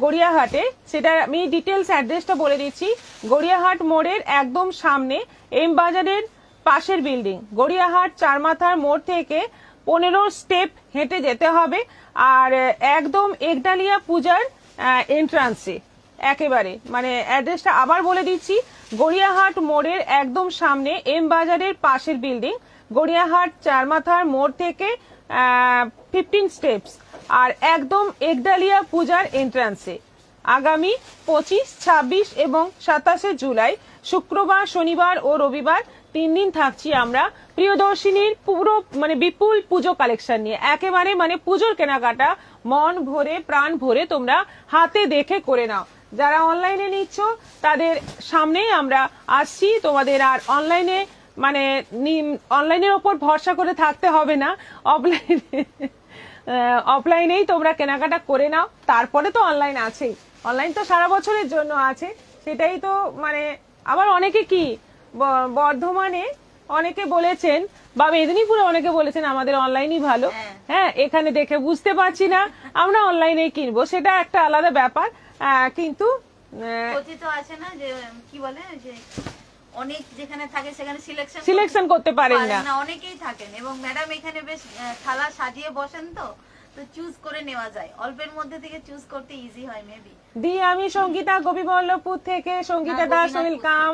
গড়িয়াহাটে, সেটা আমি ডিটেলস অ্যাড্রেসটা বলে দিচ্ছি। গড়িয়াহাট মোড়ের একদম সামনে, এম বাজারের পাশের বিল্ডিং। গড়িয়াহাট চারমাথার মোড় থেকে 15 স্টেপ হেঁটে যেতে হবে। আর একদম একডালিয়া পূজার এন্ট্রান্সে একেবারে, মানে অ্যাড্রেসটা আবার বলে দিচ্ছি। গড়িয়াহাট মোড়ের একদম সামনে, এম বাজারের পাশের বিল্ডিং, গড়িয়াহাট চারমাথার মোড় থেকে 15 স্টেপস, আর একদম একডালিয়া পূজার এন্ট্রান্সে। আগামী 25, 26 এবং 27শে জুলাই শুক্রবার, শনিবার ও রবিবার 3 দিন থাকছি আমরা প্রিয়দর্শিনীর পুরো মানে বিপুল পুজো কালেকশন নিয়ে। একেবারে মানে পুজোর কেনাকাটা মন ভরে প্রাণ ভরে তোমরা হাতে দেখে করে নাও। যারা অনলাইনে নিচ্ছ তাদের সামনেই আমরা আসছি। তোমাদের আর অনলাইনে মানে অনলাইনের ওপর ভরসা করে থাকতে হবে না, অফলাইনেই তোমরা কেনাকাটা করে নাও। তারপরে তো অনলাইন আছেই, অনলাইন তো সারা বছরের জন্য আছে। সেটাই তো মানে আবার অনেকে কি বর্ধমানে অনেকে বলেছেন বা মেদিনীপুরে অনেকে বলেছেন আমাদের অনলাইনই ভালো। হ্যাঁ, এখানে দেখে বুঝতে পারছি না, আমরা অনলাইনে কিনবো, সেটা একটা আলাদা ব্যাপার। কিন্তু কথিত আছে না যে কি বলে, যে অনেক যেখানে থাকে সেখানে সিলেকশন করতে পারেন না, অনেকেই থাকেন। এবং ম্যাডাম এখানে বেশ থালা সাজিয়ে বসেন, তো চুজ করে নেওয়া যায়, অল্পের মধ্যে থেকে চুজ করতে ইজি হয় মেবি। দি আমি সঙ্গীতা গোপীবল্লভপুর থেকে, সঙ্গীতা দাস ওয়েলকাম।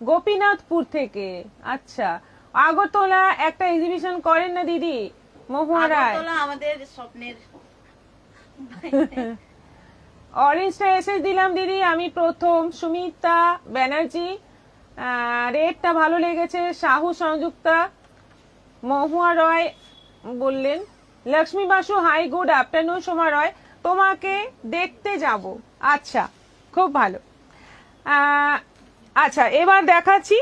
গোপীনাথপুর থেকে, আচ্ছা। আগরতলা একটা এক্সিবিশন করেন না দিদি, মহুয়া রায়? আগরতলা আমাদের স্বপ্নের। অরেঞ্জটা এসে দিলাম দিদি আমি প্রথম। সুমিতা ব্যানার্জি, রেডটা ভালো লেগেছে। সাহু সংযুক্তা, মহুয়া রয় বললেন। Lakshmi Basu, hi good afternoon. Soma Roy, তোমাকে দেখতে যাব। আচ্ছা, খুব ভালো। আচ্ছা, এবার দেখাচ্ছি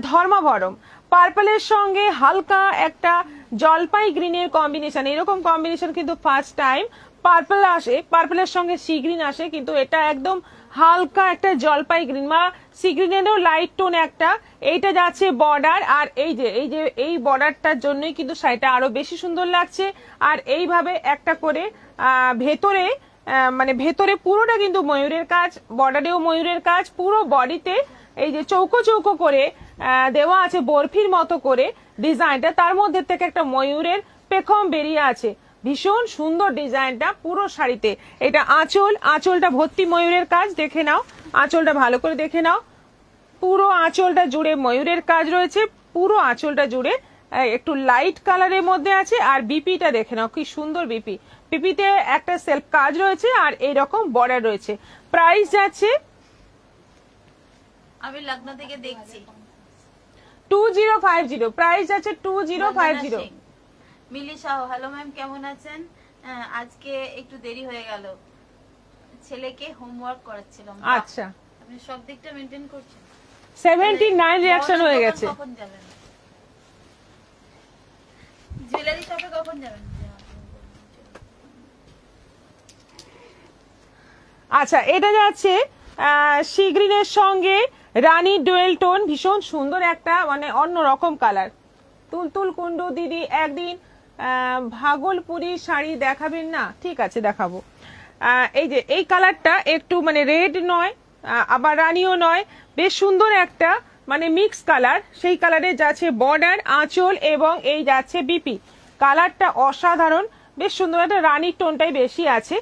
ধর্মাভরম। পার্পলের সঙ্গে হালকা একটা জলপাই গ্রিনের কম্বিনেশন। এরকম কম্বিনেশন কিন্তু ফার্স্ট টাইম পার্পল আসে, পার্পলের সঙ্গে সি গ্রিন আসে, কিন্তু এটা একদম হালকা একটা জলপাই গ্রিন বা সি গ্রিনেরও লাইট টোন একটা। এইটা যাচ্ছে বর্ডার, আর এই বর্ডারটার জন্যই কিন্তু শাড়িটা আরো বেশি সুন্দর লাগছে। আর এইভাবে একটা করে ভেতরে মানে ভেতরে পুরোটা কিন্তু ময়ূরের কাজ, বর্ডারেও ময়ূরের কাজ, পুরো বডিতে এই যে চৌকো চৌকো করে দেওয়া আছে বরফির মতো করে ডিজাইনটা, তার মধ্যে থেকে একটা ময়ূরের পেখম বেরিয়ে আছে, ভীষণ সুন্দর ডিজাইনটা পুরো শাড়িতে। এটা আঁচলটা ভর্তি ময়ূরের কাজ, দেখে নাও আঁচলটা ভালো করে দেখে নাও, পুরো আঁচলটা জুড়ে ময়ূরের কাজ রয়েছে, পুরো আঁচলটা জুড়ে একটু লাইট কালারের মধ্যে আছে। আর বিপিটা দেখে নাও কি সুন্দর বিপি, বিপিতে একটা সেলফ কাজ রয়েছে আর এইরকম বর্ডার রয়েছে। প্রাইস যাচ্ছে আমি লগ্ন থেকে দেখছি 2050, প্রাইস যাচ্ছে 2050। মিলি শাহ, হ্যালো ম্যাম, কেমন আছেন? আজকে একটু দেরি হয়ে গেল, ছেলেকে হোমওয়ার্ক করাচ্ছিলাম। আচ্ছা, আপনি সব দিকটা মেনটেন করছেন। 79 রিঅ্যাকশন হয়ে গেছে। কখন যাবেন জুয়েলারি শপে, কখন যাবেন? আচ্ছা, এটা যাচ্ছে সি গ্রিনের সঙ্গে রানী ডুয়েল টোন, ভীষণ সুন্দর একটা মানে অন্যরকম কালার। তুলতুল কুন্ডু দিদি একদিন ভাগলপুরি শাড়ি দেখাবেন না? ঠিক আছে, দেখাবো। এই যে এই কালারটা একটু মানে রেড নয় আবার রানীও নয়, বেশ সুন্দর একটা মানে মিক্স কালার। সেই কালারে যাচ্ছে বর্ডার, আঁচল এবং এই যাচ্ছে বিপি। কালারটা অসাধারণ, বেশ সুন্দর একটা রানীর টোনটাই বেশি আছে।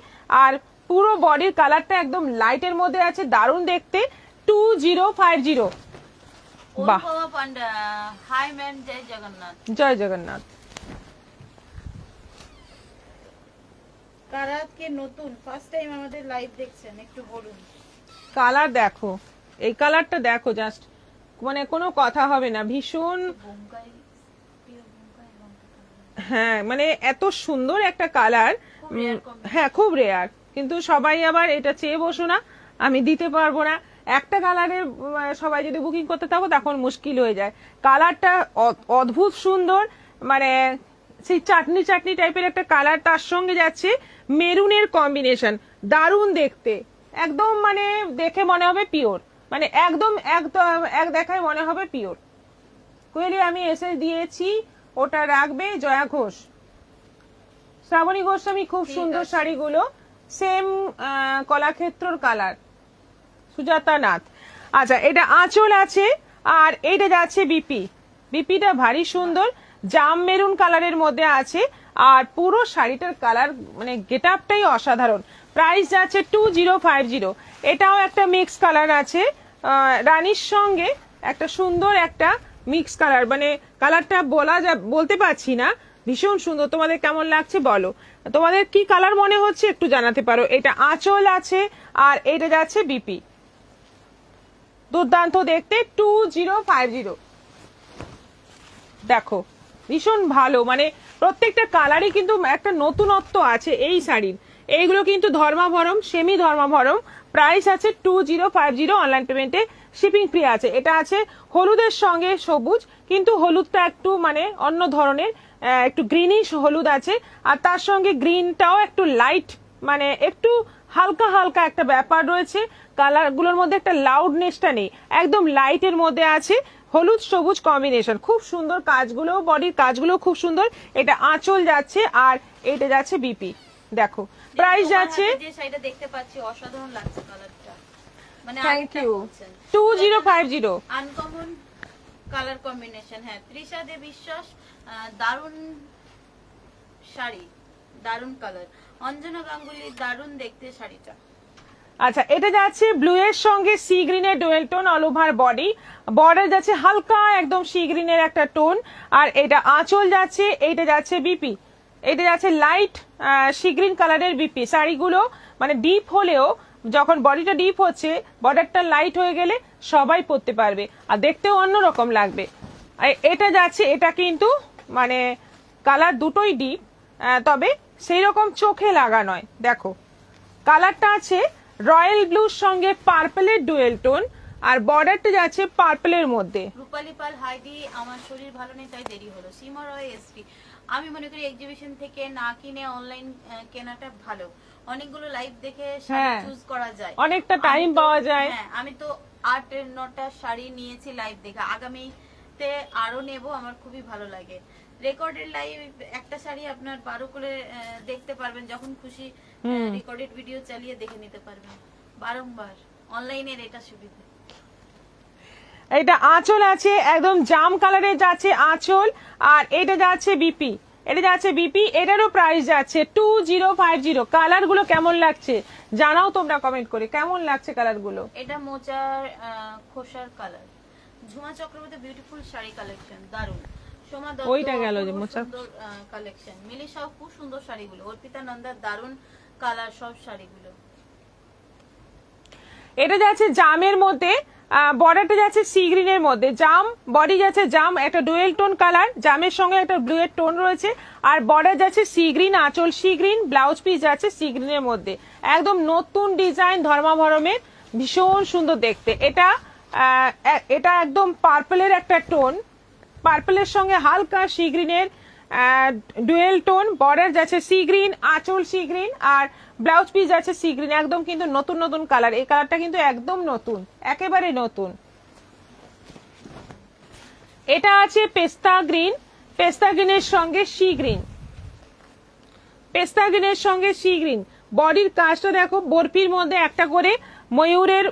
আর পুরো বডির কালারটা একদম লাইটের মধ্যে আছে, দারুণ দেখতে। 2050। বাহ, অনুপমা পান্ডা, হাই ম্যাম, জয় জগন্নাথ। জয় জগন্নাথ। কারা আজকে নতুন ফার্স্ট টাইম আমাদের লাইভ দেখছেন, একটু বলুন। কালার দেখো, এই কালারটা দেখো, জাস্ট মানে কোনো কথা হবে না, ভীষণ বোমকাই, প্রিয় বোমকাই রংটা। হ্যাঁ মানে এত সুন্দর একটা কালার। খুব rare combination। হ্যাঁ খুব রেয়ার, কিন্তু সবাই আবার এটা চেয়ে বসো না, আমি দিতে পারবো না। একটা কালারের সবাই যদি বুকিং করতে থাকো তখন মুশকিল হয়ে যায়। কালারটা অদ্ভুত সুন্দর, মানে সেই চাটনি চাটনি টাইপের একটা কালার, তার সঙ্গে যাচ্ছে মেরুনের কম্বিনেশন, দারুণ দেখতে। একদম মানে দেখে মনে হবে পিওর, মানে একদম এক দেখায় মনে হবে পিওর। কোয়েলি আমি এসে দিয়েছি, ওটা রাখবে জয়া ঘোষ। শ্রাবণী গোস্বামী, খুব সুন্দর শাড়িগুলো, সেম কলাক্ষেত্রর কালার। সুজাতা নাথ। আচ্ছা, এটা আঁচল আছে আর এইটা যাচ্ছে বিপি। বিপিটা ভারী সুন্দর, জাম মেরুন কালারের মধ্যে আছে। আর পুরো শাড়িটার কালার মানে গেট আপটাই অসাধারণ। প্রাইস যাচ্ছে 2050। এটাও একটা মিক্স কালার আছে, রানীর সঙ্গে একটা সুন্দর একটা মিক্স কালার, মানে কালারটা বলতে পারছি না, ভীষণ সুন্দর। তোমাদের কেমন লাগছে বলো, তোমাদের কি কালার মনে হচ্ছে একটু জানাতে পারো। এটা আঁচল আছে আর এটা যাচ্ছে বিপি, দুর্দান্ত দেখতে। 2050 দেখো, ভীষণ ভালো, মানে প্রত্যেকটা কালারই কিন্তু একটা নতুনত্ব আছে এই শাড়ির। এইগুলো কিন্তু ধর্মাভরম, সেমি ধর্মাভরম। প্রাইস আছে 2050, অনলাইন পেমেন্টে শিপিং ফ্রি আছে। এটা আছে হলুদের সঙ্গে সবুজ, কিন্তু হলুদটা একটু মানে অন্য ধরনের, একটু গ্রিনিশ হলুদ আছে। আর তার সঙ্গে গ্রিনটাও একটু লাইট, মানে একটু হালকা হালকা একটা ব্যাপার রয়েছে। কালারগুলোর মধ্যে একটা লাউডনেসটা নেই, একদম লাইটের মধ্যে আছে। হলুদ সবুজ কম্বিনেশন, খুব সুন্দর কাজগুলো, বডির কাজগুলো খুব সুন্দর। এটা আঁচল যাচ্ছে আর এটা যাচ্ছে বিপি। দেখো প্রাইস যাচ্ছে, যে শাড়িটা দেখতে পাচ্ছি অসাধারণ লাগছে কালারটা, মানে thank you, 2050। Uncommon colour combination. হ্যাঁ, তৃষা দে বিশ্বাস, দারুন শাড়ি, দারুন কালার। অঞ্জনা গাঙ্গুলি, দারুন দেখতে শাড়িটা। আচ্ছা, এটা যাচ্ছে ব্লু এর সঙ্গে সি গ্রিনের dual tone, all over body. Border যাচ্ছে হালকা একদম সি গ্রিনের একটা টোন। আর এটা আঁচল যাচ্ছে, এইটা যাচ্ছে বিপি, এটা যাচ্ছে লাইট সি গ্রিন কালারের বিপি। শাড়িগুলো মানে ডিপ হলেও যখন বডিটা ডিপ হচ্ছে, বর্ডারটা লাইট হয়ে গেলে সবাই পরতে পারবে আর দেখতেও অন্যরকম লাগবে। এটা যাচ্ছে, এটা কিন্তু মানে কালার দুটোই ডিপ, তবে সেই রকম চোখে লাগা নয়। দেখো কালারটা আছে রয়্যাল ব্লুর সঙ্গে পার্পলের ডুয়েল টোন, আর বর্ডারটা যাচ্ছে পার্পলের মধ্যে। রূপালী পাল, হাইডি, আমার শরীর ভালো নেই তাই দেরি হলো। সীমা রয় এসপি, আমি মনে করি এক্সিবিশন থেকে না কিনে অনলাইন কেনাটা ভালো, অনেকগুলো লাইভ দেখে শাড়ি চুজ করা যায়, অনেকটা টাইম পাওয়া যায়। হ্যাঁ, আমি তো 8-9টা শাড়ি নিয়েছি লাইভ দেখে, আগামীতে আরো নেব, আমার খুবই ভালো লাগে। রেকর্ডেড লাইভ একটা শাড়ি আপনার 12 করে দেখতে পারবেন, যখন খুশি রেকর্ডেড ভিডিও চালিয়ে দেখে নিতে পারবেন বারংবার। অনলাইনের এটা সুবিধা। এটা আঁচল আছে, একদম জাম কালারের যাচ্ছে আঁচল, আর এটা যাচ্ছে বিপি। এটা যাচ্ছে বিপি, এটারও প্রাইস যাচ্ছে 2050। কালার গুলো কেমন লাগছে জানাও তোমরা কমেন্ট করে, কেমন লাগছে কালার গুলো। এটা মোচার খোসার colour, Jhuma Chakraborty beautiful sari collection, দারুন। সোমা দত্ত ওইটা গেল যে খুব মোচার সুন্দর কালেকশন, মিলিশাও খুব সুন্দর শাড়িগুলো, অর্পিতা নন্দার দারুন কালার সব শাড়িগুলো। এটা যাচ্ছে জামের মধ্যে, বর্ডারটা যাচ্ছে সি গ্রিনের মধ্যে, জাম বডি যাচ্ছে জাম, একটা ডুয়েল টোন কালার, জামের সঙ্গে একটা ব্লু এর টোন রয়েছে, আর বর্ডার যাচ্ছে সি গ্রিন, আঁচল সি গ্রিন, ব্লাউজ পিস যাচ্ছে সি গ্রিনের মধ্যে, একদম নতুন ডিজাইন ধর্মাভরমের, ভীষণ সুন্দর দেখতে। এটা এটা একদম পার্পলের একটা টোন, পার্পলের সঙ্গে হালকা সি গ্রিনের ডুয়েল টোন, বর্ডার যাচ্ছে সি গ্রিন, আঁচল সি গ্রিন, আর ব্লাউজ পিস যাচ্ছে সি গ্রিন, একদম কিন্তু নতুন নতুন কালার। এই কালারটা কিন্তু একদম নতুন, একেবারে নতুন। এটা আছে পেস্তা গ্রিন, পেস্তা গ্রিনের সঙ্গে সি গ্রিন, পেস্তা গ্রিনের সঙ্গে সি গ্রিন। বডির কাজটা দেখো, বরফির মধ্যে একটা করে ময়ূরের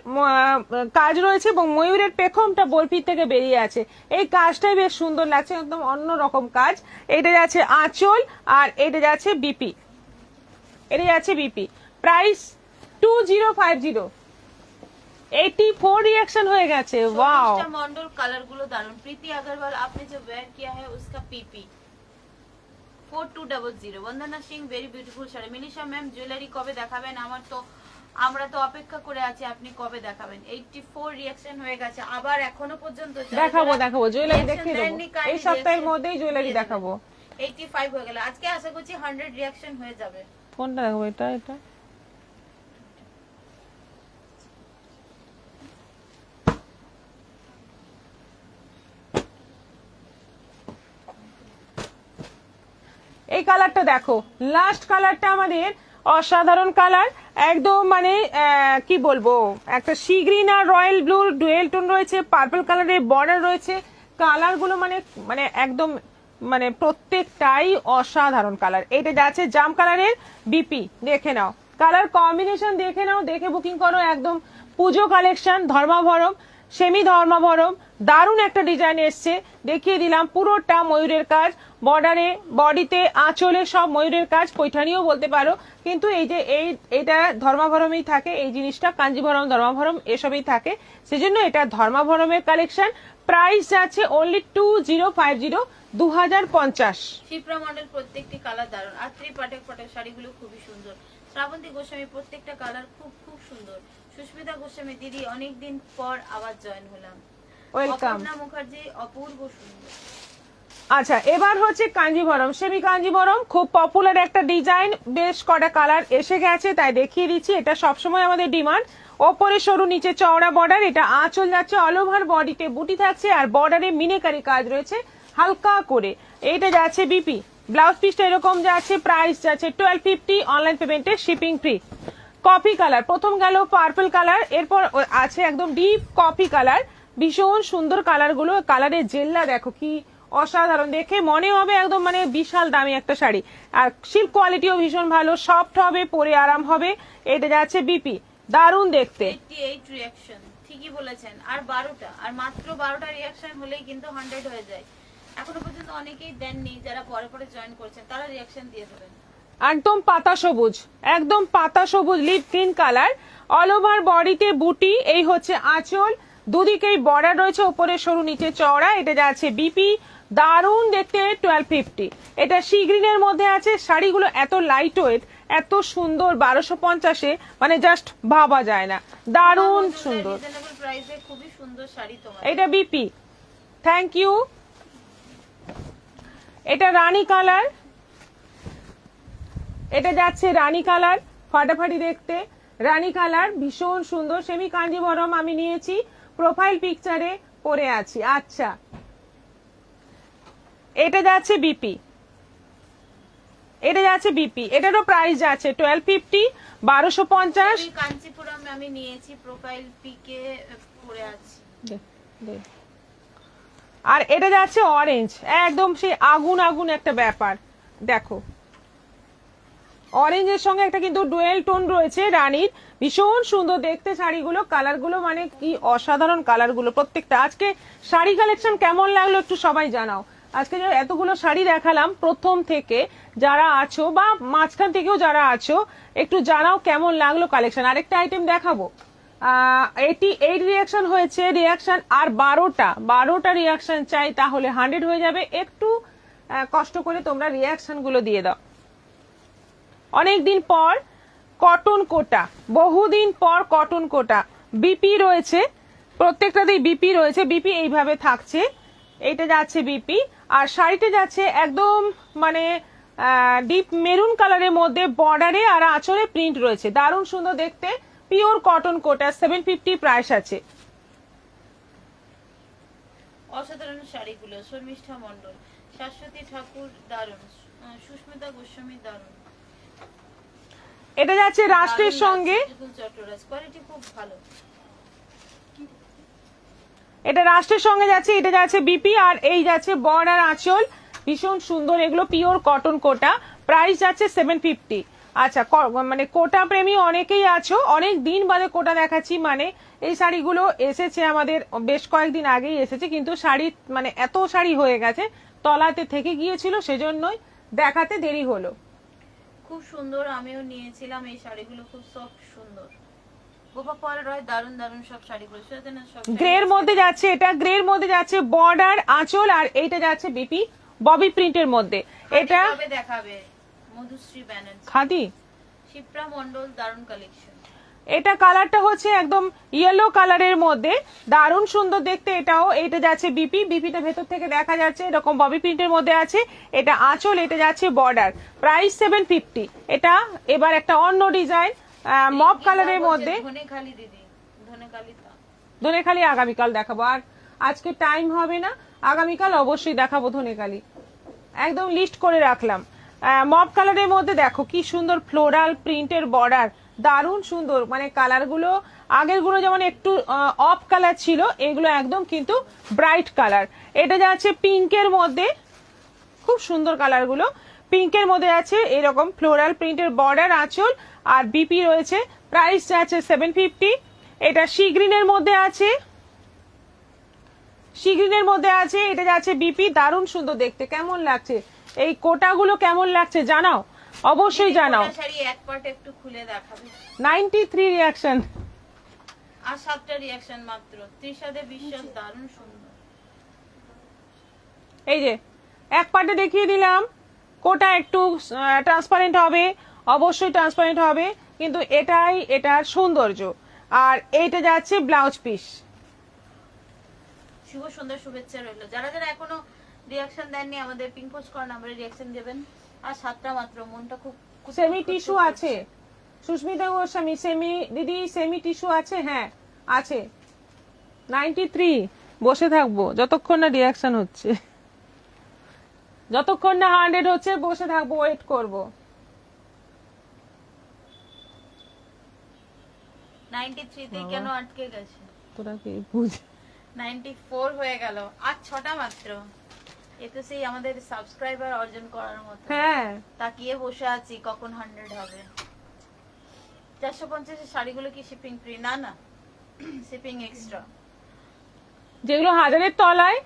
কাজ রয়েছে এবং ময়ূরের পেখমটা বরফির থেকে বেরিয়ে আছে, এই কাজটাই বেশ সুন্দর লাগছে, একদম অন্যরকম কাজ। এটা যাচ্ছে আঁচল, আর এটা যাচ্ছে বিপি, এটা যাচ্ছে বিপি। প্রাইস 2050। 84 रिएक्शन হয়ে গেছে। ওয়াও, মন্ডল কালার গুলো দারুন। প্রীতি আগরওয়াল आपने जो वेयर किया है उसका PP 4200। Bandana Singh very beautiful sari. Milisha ma'am jewellery কবে দেখাবেন? আমরা তো অপেক্ষা করে আছি, আপনি কবে দেখাবেন। 84 রিঅ্যাকশন হয়ে গেছে, আবার এখনো পর্যন্ত দেখাবো জুয়েলারি দেখিয়ে দেবো, এই সপ্তাহের মধ্যেই জুয়েলারি দেখাবো। 85 হয়ে গেল, আজকে আশা করছি 100 রিঅ্যাকশন হয়ে যাবে। কোনটা দেখাবো? এটা এটা এই কালারটা দেখো, লাস্ট কালারটা আমাদের অসাধারণ কালার, একদম মানে কি বলবো, একটা সি গ্রিন আর রয়্যাল ব্লু ডুয়েল টোন রয়েছে, পার্পল কালারের বর্ডার রয়েছে, কালার গুলো মানে মানে একদম মানে প্রত্যেকটাই অসাধারণ কালার। এটা যাচ্ছে জাম কালারের বিপি, দেখে নাও কালার কম্বিনেশন, দেখে নাও, দেখে বুকিং করো। একদম পুজো কালেকশন, ধর্মাভরম, সেমি ধর্মাভরম, দারুণ একটা ডিজাইন এসছে, দেখিয়ে দিলাম। পুরোটা ময়ূরের কাজ, বর্ডারে বডিতে আঁচলে সব ময়ূরের কাজ, পৈঠানিও বলতে পারো, কিন্তু এই যে এইটা ধর্মাভরমেই থাকে, এই জিনিসটা কাঞ্জিভরম ধর্মাভরম এসবই থাকে, সেজন্য এটা ধর্মাভরমের কালেকশন। প্রাইস যাচ্ছে অনলি 2050, 2050। শিপ্রা মডেল প্রত্যেকটি কালার দারুন, আর পাটের শাড়িগুলো খুবই সুন্দর। শ্রাবন্তী গোস্বামী প্রত্যেকটা কালার খুব খুব সুন্দর। সুস্মিতা গোস্বামী দিদি অনেকদিন পর আবার জয়েন হলাম। ওয়েলকাম। অপর্ণা মুখার্জি অপূর্ব সুন্দর। আচ্ছা, এবার হচ্ছে কাঞ্জিভরম, সেমি কাঞ্জিভরম, খুব পপুলার একটা ডিজাইন, বেশ কটা কালার এসে গেছে তাই দেখিয়ে দিচ্ছি। এটা সবসময় আমাদের ডিমান্ড। ওপরে সরু, নিচে চওড়া বর্ডার, এটা আঁচল যাচ্ছে অল ওভার বডিতে বুটি থাকছে, আর বর্ডারে মিনেকারি কাজ রয়েছে হালকা করে। এটা যাচ্ছে বিপি, ব্লাউজ পিসটা এরকম যাচ্ছে, প্রাইস যাচ্ছে 1250, অনলাইন পেমেন্টে শিপিং ফ্রি। কফি কালার, প্রথম গেল পার্পল কালার, এরপর আছে একদম ডিপ কফি কালার, ভীষণ সুন্দর কালার গুলো। কালারের জেল্লা দেখো কি অসাধারণ, দেখে মনে হবে একদম মানে বিশাল দামি একটা শাড়ি, আর সিল্ক কোয়ালিটিও ভীষণ ভালো, সফট হবে, পরে আরাম হবে। এটা যাচ্ছে বিপি, দারুণ দেখতে। 88 রিঅ্যাকশন, ঠিকই বলেছেন, আর 12টা, আর মাত্র 12টা রিঅ্যাকশন হলেই কিন্তু 100 হয়ে যায়। এখনো পর্যন্ত অনেকেই দেননি, যারা পরে পরে জয়েন করেছেন তারা রিঅ্যাকশন দিয়ে দেবেন। একদম পাতা সবুজ, একদম পাতা সবুজ leaf green colour, all over বডিতে বুটি, এই হচ্ছে আঁচল, দুদিকেই বর্ডার রয়েছে, উপরে সরু নিচে চওড়া। এটা যাচ্ছে বিপি, দারুণ দেখতে, 1250। এটা সি গ্রিনের মধ্যে আছে। শাড়িগুলো এত লাইট ওয়েট, এত সুন্দর, 1250-এ মানে জাস্ট ভাবা যায় না, দারুণ সুন্দর। রিজনেবল প্রাইসে খুবই সুন্দর শাড়ি তোমার। এটা বিপি, থ্যাংক ইউ। এটা রানী কালার, এটা যাচ্ছে রানী কালার, ফাটাফাটি দেখতে রানী কালার, ভীষণ সুন্দর। সেমি কাঞ্জিভরম আমি নিয়েছি, প্রোফাইল পিকচারে পরে আছি। আচ্ছা, এটা যাচ্ছে বিপি, এটা যাচ্ছে বিপি, এটারও প্রাইস যাচ্ছে 1250, 1250। কাঞ্চিপুরম আমি নিয়েছি, প্রোফাইল পিকে পরে আছি। আর এটা যাচ্ছে অরেঞ্জ, একদম সেই আগুন আগুন একটা ব্যাপার, দেখো অরেঞ্জের সঙ্গে একটা কিন্তু ডুয়েল টোন রয়েছে রানীর, ভীষণ সুন্দর দেখতে শাড়িগুলো, কালারগুলো মানে কি অসাধারণ কালারগুলো প্রত্যেকটা। আজকে শাড়ি কালেকশন কেমন লাগলো একটু সবাই জানাও। আজকে যে এতগুলো শাড়ি দেখালাম প্রথম থেকে, যারা আছো বা মাঝখান থেকেও যারা আছো একটু জানাও কেমন লাগলো কালেকশন। আরেকটা আইটেম দেখাবো, 88 রিয়াকশন হয়েছে, রিয়াকশন আর 12টা রিয়াকশন চাই, তাহলে 100 হয়ে যাবে। একটু কষ্ট করে তোমরা রিয়াকশন গুলো দিয়ে দাও। অনেকদিন পর কটন কোটা, বহুদিন পর কটন কোটা, বিপি রয়েছে, প্রত্যেকটাতেই বিপি রয়েছে, বিপি এইভাবে থাকছে, এইটা যাচ্ছে বিপি, আর শাড়িটা যাচ্ছে একদম মানে ডিপ মেরুন কালারের মধ্যে, বর্ডারে আর আঁচলে প্রিন্ট রয়েছে, দারুণ সুন্দর দেখতে, পিওর কটন কোটা, 750 প্রাইস আছে। অসাধারণ শাড়িগুলো, শর্মিষ্ঠা মণ্ডল, শাশ্বতী ঠাকুর দারুণ, সুস্মিতা গোস্বামী দারুণ। এটা যাচ্ছে রাষ্ট্রের সঙ্গে, কোয়ালিটি খুব ভালো, এটা রাষ্ট্রের সঙ্গে যাচ্ছে, এটা যাচ্ছে বিপি, আর এই যাচ্ছে বর্ডার আঁচল, ভীষণ সুন্দর, এগুলো পিওর কটন কোটা, প্রাইস যাচ্ছে 750। আচ্ছা, মানে কোটা প্রেমী অনেকেই আছো, অনেক দিন বাদে কোটা দেখাচ্ছি, মানে এই শাড়িগুলো এসেছে আমাদের বেশ কয়েকদিন আগেই এসেছে, কিন্তু শাড়ি মানে এত শাড়ি হয়ে গেছে, তলাতে থেকে গিয়েছিল, সেজন্যই দেখাতে দেরি হলো। খুব সুন্দর, আমিও নিয়েছিলাম এই শাড়িগুলো, খুব সফট সুন্দর। গোপা পল রয় দারুণ দারুণ সব শাড়িগুলো, গ্রের মধ্যে যাচ্ছে, এটা গ্রের মধ্যে যাচ্ছে, বর্ডার আঁচল, আর এইটা যাচ্ছে বিপি ববি প্রিন্টের মধ্যে। এটা দেখাবে মধুশ্রী ব্যানার্জি, খাদি শিপ্রা মণ্ডল, দারুণ কালেকশন। এটা কালারটা হচ্ছে একদম ইয়েলো কালারের মধ্যে, দারুণ সুন্দর দেখতে এটাও। এটা যাচ্ছে বিপি, বিপিটা ভেতর থেকে দেখা যাচ্ছে, এরকম ববি প্রিন্টের মধ্যে আছে, এটা আঁচল, এটা যাচ্ছে বর্ডার, প্রাইস 750। এটা এবার একটা অন্য ডিজাইন মপ কালারের মধ্যে, ধনেখালি আগামীকাল দেখাবো, আর আজকে টাইম হবে না, আগামীকাল অবশ্যই দেখাবো ধনেখালি, একদম লিস্ট করে রাখলাম। মপ কালারের মধ্যে দেখো কি সুন্দর ফ্লোরাল প্রিন্টের বর্ডার, দারুণ সুন্দর, মানে কালার গুলো আগের গুলো যেমন একটু অফ কালার ছিল, এগুলো একদম কিন্তু ব্রাইট কালার। এটা যাচ্ছে পিঙ্কের মধ্যে, খুব সুন্দর কালার গুলো, পিঙ্কের মধ্যে আছে এরকম ফ্লোরাল প্রিন্টের বর্ডার আঁচল, আর বিপি রয়েছে, প্রাইস যাচ্ছে 750। এটা সি গ্রিনের মধ্যে আছে, সি গ্রিনের মধ্যে আছে, এটা যাচ্ছে বিপি, দারুণ সুন্দর দেখতে, কেমন লাগছে এই কোটাগুলো, কেমন লাগছে জানাও, অবশ্যই জানাও। শাড়ি এক পার্ট একটু খুলে দেখাবে। 93 রিয়াকশন আর 7টা রিয়াকশন মাত্র। ত্রিশাদে বিশ্বাস দারুণ সুন্দর। এই যে এক পার্টে দেখিয়ে দিলাম, কোটা একটু ট্রান্সপারেন্ট হবে, অবশ্যই ট্রান্সপারেন্ট হবে, কিন্তু এটাই এটার সৌন্দর্য। আর এইটা যাচ্ছে ব্লাউজ পিস। শুভ সন্ধ্যা, শুভেচ্ছা রইল। যারা যারা এখনো রিয়াকশন দেননি আমাদের পিঙ্ক পোস্ট করা নম্বরে রিয়াকশন দেবেন। আর 7টা মাত্র, মনটা খুব। সেমি টিস্যু আছে, সুস্মিতা গোস্বামী, সেমি দিদি সেমি টিস্যু আছে, হ্যাঁ আছে। 93, বসে থাকবো যতক্ষণ না রিয়াকশন হচ্ছে, যতক্ষণ না 100 হচ্ছে বসে থাকবো, ওয়েট করবো। 93 তে কেন আটকে গেছে? তোরা কি বুঝ, 94 হয়ে গেল, আর 6টা মাত্র। এ তো সেই আমাদের সাবস্ক্রাইবার অর্জন করার মতো। হ্যাঁ, তাকিয়ে বসে আছি কখন 100 হবে। 450 এর শাড়িগুলো কি শিপিং ফ্রি? না না, শিপিং এক্সট্রা। যেগুলো 1000-এর তলায়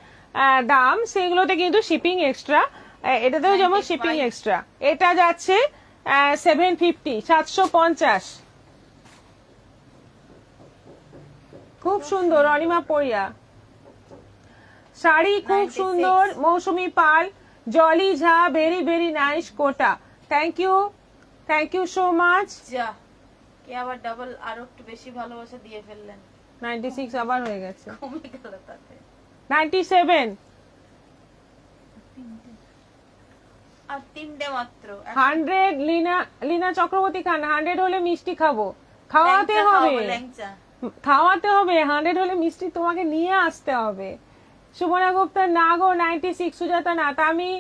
দাম, সেগুলোতে কিন্তু শিপিং এক্সট্রা, এটাতেও যেমন শিপিং এক্সট্রা। এটা যাচ্ছে 750, 750, খুব সুন্দর, অনিমা পড়িয়া শাড়ি, খুব সুন্দর, Mousumi Pal, Jolly Jha, very very nice Kota, thank you so much. যা কে আবার ডাবল আরো একটু বেশি ভালোবাসা দিয়ে ফেললেন। 96 আবার হয়ে গেছে, কমে গেল তাতে। 97, আর 3টে মাত্র। 100, লীনা চক্রবর্তী খান, 100 হলে মিষ্টি খাবো, খাওয়াতে হবে, খাওয়াতে হবে, 100 হলে মিষ্টি তোমাকে নিয়ে আসতে হবে। সুমনা গুপ্তা, না গো 96, সুজাতা নাথ, আমি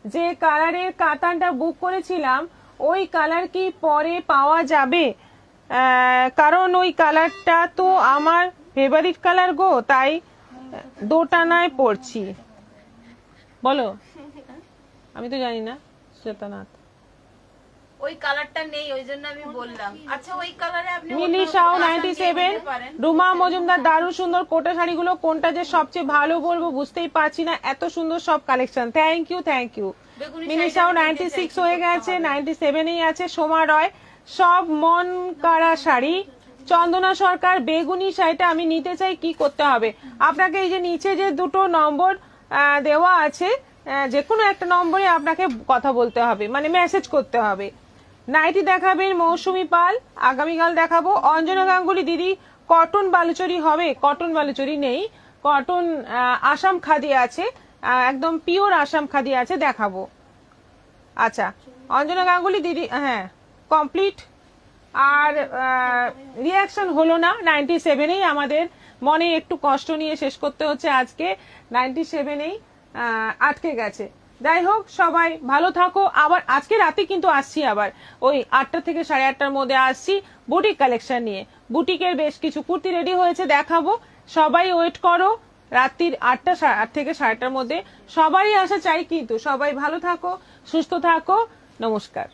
যে কালারের কাতানটা বুক করেছিলাম ওই কালার কি পরে পাওয়া যাবে? কারণ ওই কালারটা তো আমার ফেভারিট কালার গো, তাই দোটানায় পড়ছি। বলো, আমি তো জানি না। সুজাতা নাথ, ওই কালারটা নেই, ওই জন্য আমি বললাম। আচ্ছা ওই কালারে আপনি মিলি সাউ 97, রুমা মজুমদার দারুণ সুন্দর কোটা শাড়িগুলো, কোনটা যে সবচেয়ে ভালো বলবো বুঝতেই পারছি না, এত সুন্দর সব collection. Thank you, thank you. Mili Sau 96 হয়ে গেছে, 97এই আছে। সোমা রয়, সব মন কাড়া শাড়ি। চন্দনা সরকার, বেগুনি শাড়িটা আমি নিতে চাই, কি করতে হবে আপনাকে? এই যে নিচে যে দুটো নম্বর দেওয়া আছে, যে কোনো একটা নম্বরে আপনাকে কথা বলতে হবে, মানে মেসেজ করতে হবে। নাইটি দেখাবেন মৌসুমী পাল, আগামীকাল দেখাবো। অঞ্জনা গাঙ্গুলি, দিদি কটন বালুচরি হবে? কটন বালুচরি নেই, কটন আসাম খাদি আছে, একদম পিওর আসাম খাদি আছে, দেখাবো। আচ্ছা অঞ্জনা গাঙ্গুলি দিদি, হ্যাঁ কমপ্লিট। আর রিয়াকশন হলো না, 97এই আমাদের মনে একটু কষ্ট নিয়ে শেষ করতে হচ্ছে আজকে, 97এই আটকে গেছে। যাই হোক, সবাই ভালো থাকো। আবার আজকে রাতে কিন্তু আসছি, আবার ওই 8টা থেকে 8:30টার মধ্যে আসছি বুটিক কালেকশন নিয়ে। বুটিকের বেশ কিছু কুর্তি রেডি হয়েছে, দেখাবো। সবাই ওয়েট করো, রাত্রির 8 থেকে 8:30টার মধ্যে সবাই আসা চাই। কিন্তু সবাই ভালো থাকো, সুস্থ থাকো, নমস্কার।